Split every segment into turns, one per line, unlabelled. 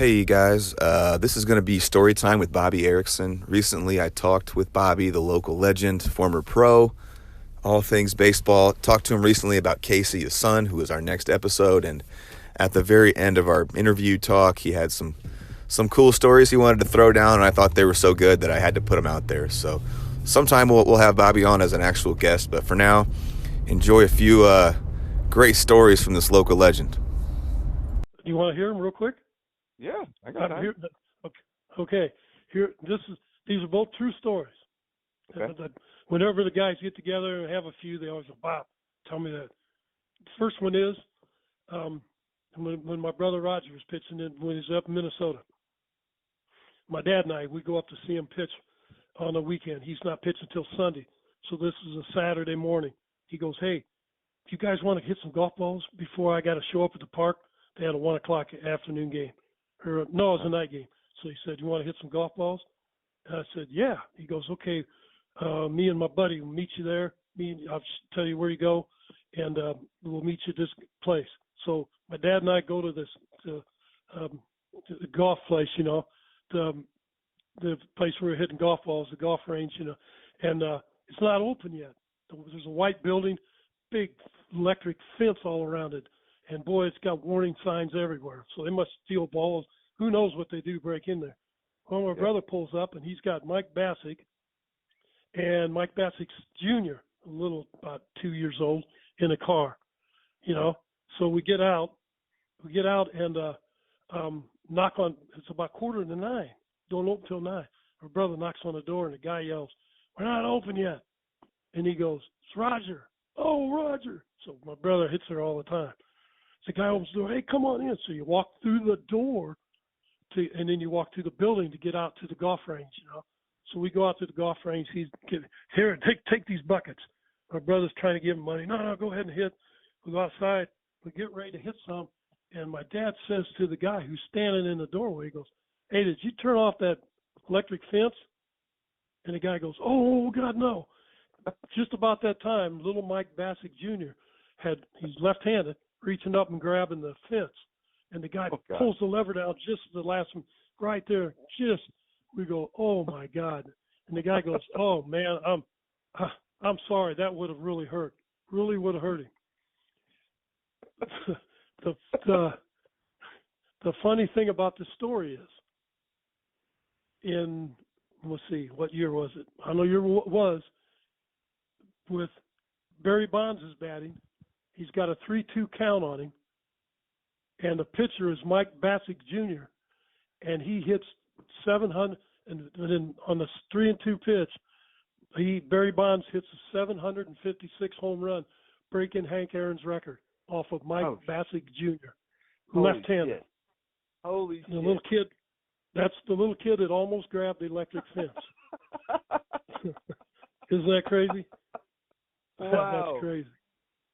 Hey, you guys. This is going to be story time with Bobby Erickson. Recently, I talked with Bobby, the local legend, former pro, all things baseball. Talked to him recently about Casey, his son, who is our next episode. And at the very end of our interview talk, he had some cool stories he wanted to throw down, and I thought they were so good that I had to put them out there. So sometime we'll have Bobby on as an actual guest. But for now, enjoy a few great stories from this local legend.
Do you want to hear them real quick?
Yeah, I got time.
Here, okay. Here, these are both true stories.
Okay.
Whenever the guys get together and have a few, they always go, "Bob, tell me that." The first one is when my brother Roger was pitching when he was up in Minnesota. My dad and we go up to see him pitch on the weekend. He's not pitching until Sunday, so this is a Saturday morning. He goes, "Hey, if you guys want to hit some golf balls before I got to show up at the park?" They had a 1:00 afternoon game. No, it was a night game. So he said, "You want to hit some golf balls?" And I said, "Yeah." He goes, "Okay, me and my buddy will meet you there. I'll just tell you where you go, and we'll meet you at this place." So my dad and I go to to the golf place, the place where we're hitting golf balls, the golf range, and it's not open yet. There's a white building, big electric fence all around it. And boy, it's got warning signs everywhere. So they must steal balls. Who knows what they do break in there? Well, my brother pulls up, and he's got Mike Bassick and Mike Bassick's junior, about 2 years old, in a car, So we get out and knock on. It's about 8:45. Don't open till 9. My brother knocks on the door, and the guy yells, "We're not open yet." And he goes, "It's Roger." "Oh, Roger." So my brother hits her all the time. The guy opens the door. "Hey, come on in." So you walk through the door and then you walk through the building to get out to the golf range, So we go out to the golf range. Here, take these buckets. My brother's trying to give him money. No, go ahead and hit. We go outside. We get ready to hit some. And my dad says to the guy who's standing in the doorway, he goes, "Hey, did you turn off that electric fence?" And the guy goes, "Oh, God, no." Just about that time, little Mike Bassick Jr. he's left-handed, reaching up and grabbing the fence, and the guy pulls the lever down just at the last one, right there. We go, "Oh my God!" And the guy goes, "Oh man, I'm sorry. That would have really hurt. Really would have hurt him." the funny thing about this story is, let's see, what year was it? I know year was with Barry Bonds' batting. He's got a 3-2 count on him. And the pitcher is Mike Bassick Jr. And he hits 700, and then on the 3-2 pitch, Barry Bonds hits a 756 home run, breaking Hank Aaron's record off of Mike Bassick Jr. left-handed.
Holy shit!
The little kid, that's the little kid that almost grabbed the electric fence. Isn't that crazy?
Wow,
that's crazy.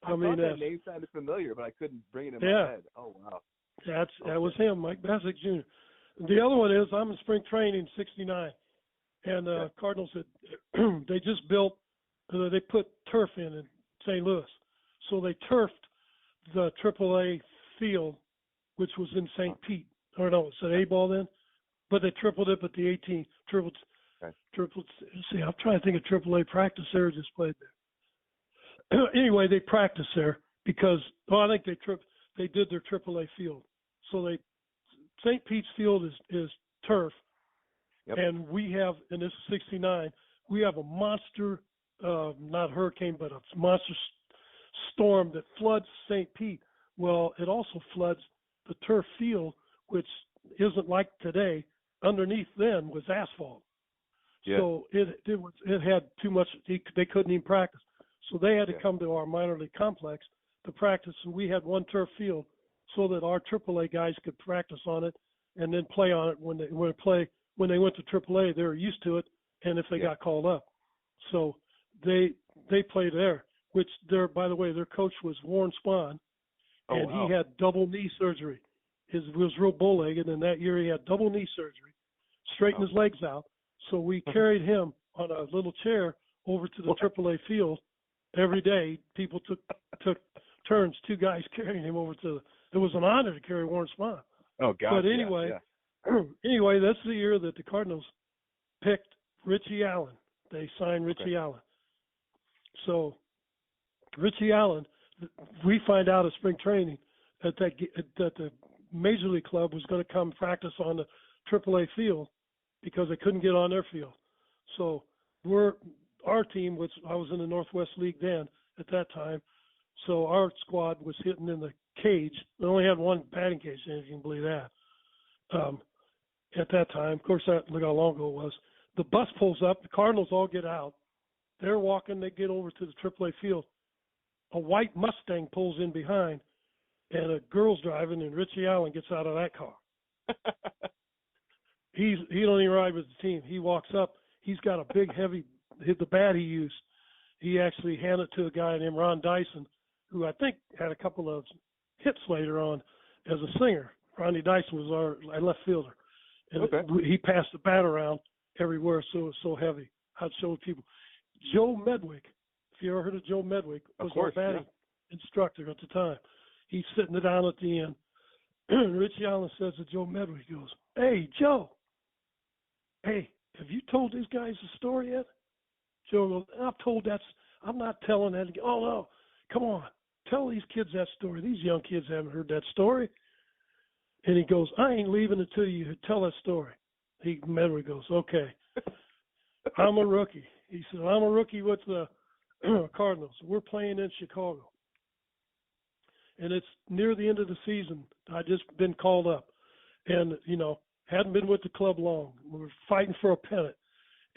I mean, that name sounded familiar, but I couldn't bring it in my head. Oh, wow.
That was him, Mike Bassick Jr. The other one is I'm in spring training in '69, and Cardinals they just built, they put turf in St. Louis. So they turfed the AAA field, which was in St. Pete. Or no, it's an A-ball then, but they tripled it, but the 18 tripled. See, I'm trying to think of AAA practice there, just played there. Anyway, they practiced there because I think they did their AAA field. So St. Pete's field is turf, and we have, and this is '69, we have a monster, not hurricane, but a monster storm that floods St. Pete. Well, it also floods the turf field, which isn't like today. Underneath then was asphalt. Yeah. So it had too much. They couldn't even practice. So they had to come to our minor league complex to practice, and we had one turf field so that our AAA guys could practice on it and then play on it when they went to AAA. They were used to it, and if they got called up, so they played there. Which by the way, their coach was Warren Spahn, and he had double knee surgery. He was real bull-legged, and that year he had double knee surgery, straightened his legs out. So we carried him on a little chair over to the AAA field. Every day, people took turns, two guys carrying him over to. It was an honor to carry Warren Spahn.
Oh, God.
But anyway, anyway, that's the year that the Cardinals picked Richie Allen. They signed Richie Allen. So Richie Allen, we find out at spring training that the Major League Club was going to come practice on the AAA field because they couldn't get on their field. So our team, which I was in the Northwest League then at that time, so our squad was hitting in the cage. We only had one batting cage, if you can believe that. At that time, of course, look how long ago it was. The bus pulls up. The Cardinals all get out. They're walking. They get over to the AAA field. A white Mustang pulls in behind, and a girl's driving, and Richie Allen gets out of that car. He don't even ride with the team. He walks up. He's got a big, heavy the bat he used. He actually handed it to a guy named Ron Dyson, who I think had a couple of hits later on as a singer. Ronnie Dyson was our left fielder. And he passed the bat around everywhere, so it was so heavy. I'd show people. Joe Medwick, if you ever heard of Joe Medwick, was our batting instructor at the time. He's sitting down at the end. Richie Allen says to Joe Medwick, he goes, "Hey, Joe, hey, have you told these guys the story yet?" Joe goes, I'm not telling that. Oh, no, come on, tell these kids that story. These young kids haven't heard that story. And he goes, "I ain't leaving until you tell that story." Medwick goes, "Okay." I'm a rookie. He said, "I'm a rookie with the Cardinals. We're playing in Chicago. And it's near the end of the season. I just been called up. And, hadn't been with the club long. We were fighting for a pennant.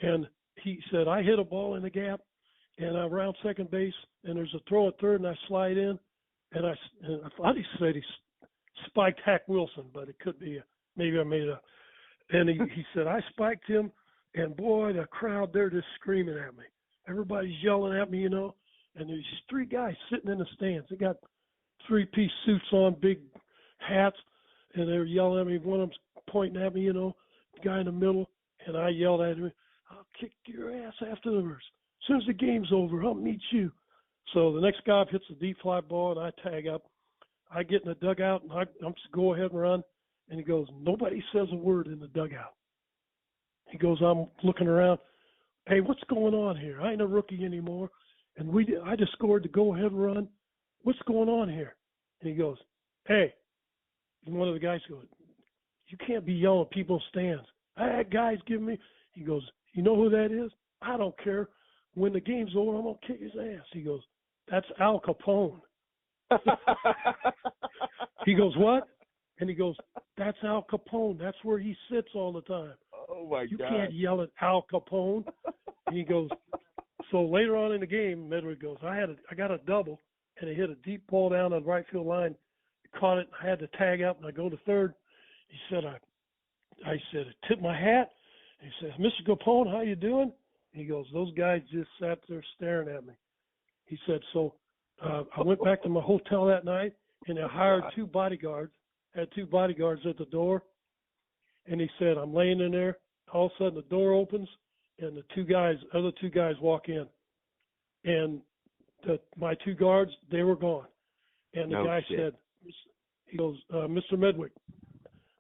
And he said, I hit a ball in the gap, and I'm around second base, and there's a throw at third, and I slide in. And I thought he said he spiked Hack Wilson, but it could be, maybe I made it up. And he said, I spiked him, and boy, the crowd, they're just screaming at me. Everybody's yelling at me, and there's three guys sitting in the stands. They got three-piece suits on, big hats, and they're yelling at me. One of them's pointing at me, the guy in the middle, and I yelled at him, I'll kick your ass afterwards. As soon as the game's over, I'll meet you. So the next guy hits a deep fly ball, and I tag up. I get in the dugout, and I'm just go ahead and run. And he goes, nobody says a word in the dugout. He goes, I'm looking around. Hey, what's going on here? I ain't a rookie anymore. And I just scored the go-ahead run. What's going on here? And he goes, hey. And one of the guys goes, you can't be yelling at people's stands. I had guys giving me. He goes, you know who that is? I don't care. When the game's over, I'm going to kick his ass. He goes, that's Al Capone. He goes, what? And he goes, that's Al Capone. That's where he sits all the time.
Oh, my God.
You can't yell at Al Capone. And he goes, so later on in the game, Medwick goes, I got a double, and I hit a deep ball down on the right field line. Caught it. I had to tag up, and I go to third. He said, I tipped my hat. He says, Mr. Capone, how you doing? He goes, those guys just sat there staring at me. He said, so I went back to my hotel that night, and I hired two bodyguards, had two bodyguards at the door. And he said, I'm laying in there. All of a sudden, the door opens, and the other two guys walk in. And my two guards, they were gone. And the guy said, he goes, Mr. Medwick,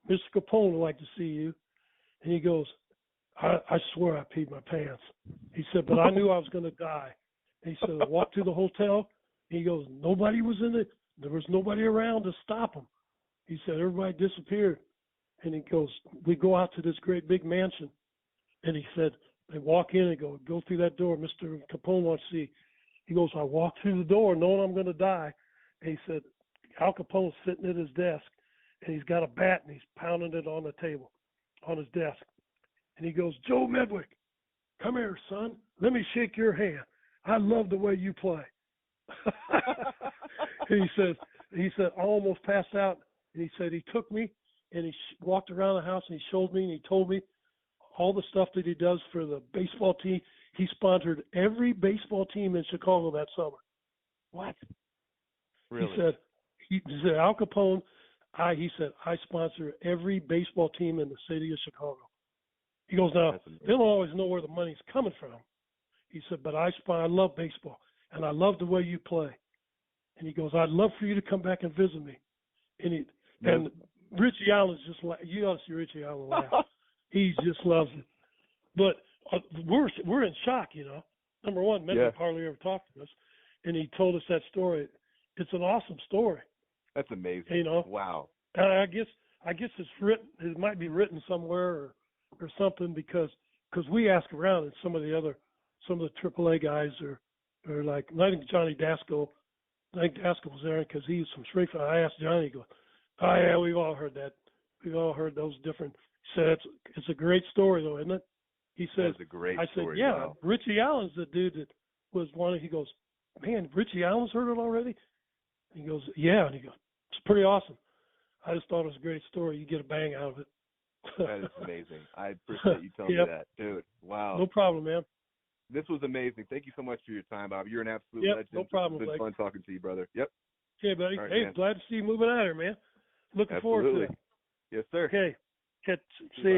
Mr. Capone would like to see you. And he goes, I swear I peed my pants. He said, but I knew I was going to die. And he said, I walked to the hotel. And he goes, nobody was in it. There was nobody around to stop him. He said, everybody disappeared. And he goes, we go out to this great big mansion. And he said, they walk in and go through that door. Mr. Capone wants to see. He goes, I walked through the door knowing I'm going to die. And he said, Al Capone's sitting at his desk, and he's got a bat, and he's pounding it on the table, on his desk. And he goes, Joe Medwick, come here, son. Let me shake your hand. I love the way you play. And he said, I almost passed out. And he said, he took me, and he walked around the house, and he showed me, and he told me all the stuff that he does for the baseball team. He sponsored every baseball team in Chicago that summer. What?
Really?
He said, Al Capone, I sponsor every baseball team in the city of Chicago. He goes, now, they don't always know where the money's coming from. He said, but I love baseball, and I love the way you play. And he goes, I'd love for you to come back and visit me. And Richie Allen's just like, you ought to see Richie Allen laugh. He just loves it. But we're in shock, you know. Number one, Mentor hardly ever talked to us, and he told us that story. It's an awesome story.
That's amazing.
You know.
Wow.
And I guess it's written. It might be written somewhere or something because we ask around, and some of the AAA guys are like, I think Johnny Daskell. I think Daskell was there because he was from Springfield. I asked Johnny, he goes, "Oh yeah, we've all heard that. We've all heard those different." He said it's a great story though, isn't it? He says,
"That's a great
I
story."
said, "Yeah,
wow.
Richie Allen's the dude that was one." He goes, "Man, Richie Allen's heard it already?" He goes, "Yeah," and he goes, "It's pretty awesome. I just thought it was a great story. You get a bang out of it."
That is amazing. I appreciate you telling me that, dude. Wow.
No problem, man.
This was amazing. Thank you so much for your time, Bob. You're an absolute legend.
No problem,
It's been fun talking to you, brother. Yep.
Okay, buddy.
Right,
hey,
man.
glad to see you moving out here, man. Looking forward to it.
Yes, sir.
Okay. See ya.